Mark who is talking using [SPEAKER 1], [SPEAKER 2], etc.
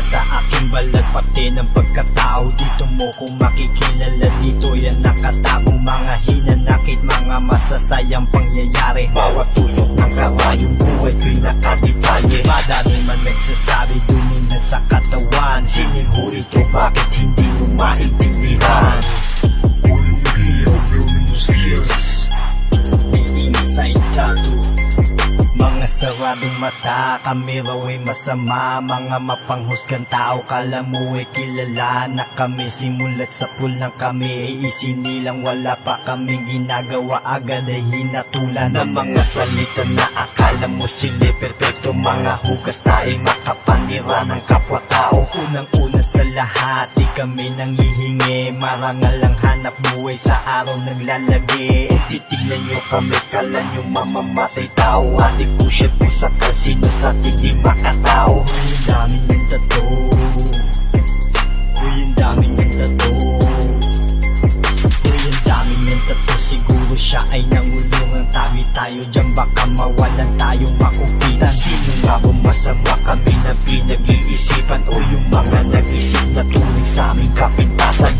[SPEAKER 1] sa aking balat, pati ng pagkatao. Dito mo kung makikilala, dito yan nakatago. Mga hinanakit, mga masasayang pangyayari. Bawat tusok ng karayong buhay ko'y nakadetalye. Madami man nagsasabi, dumi na sa katawan. Sining ho ito, bakit hindi mo maintindihan? Inside tattoo, mga saradong mata, kami raw ay masama. Mga mapanghusgang tao, kala mo ay kilala na kami. Simulat sa pool ng kami ay isinilang, wala pa kaming ginagawa, agad ay hinatulan ng mga salita na akala mo sila'y perfecto. Mga hugas tayo makapanira ng kapwa-tao. Unang-una sa lahat, di kami nanghihingi, marangal ang hanap buhay sa araw naglalagi. Titignan nyo kami, kala nyo mamamatay tao. Adik pushit mo sa kasino sa hindi makatao. Uy, ang dami ng tattoo. Uy, ang dami ng tattoo. Uy, ang dami ng tattoo. Siguro siya ay nangulungan. Tayo dyan, baka mawalan tayong makupitan. Sino nga ba masama, kami na pinag-iisipan? O yung mga nag-isip na tuloy sa aming kapintasan?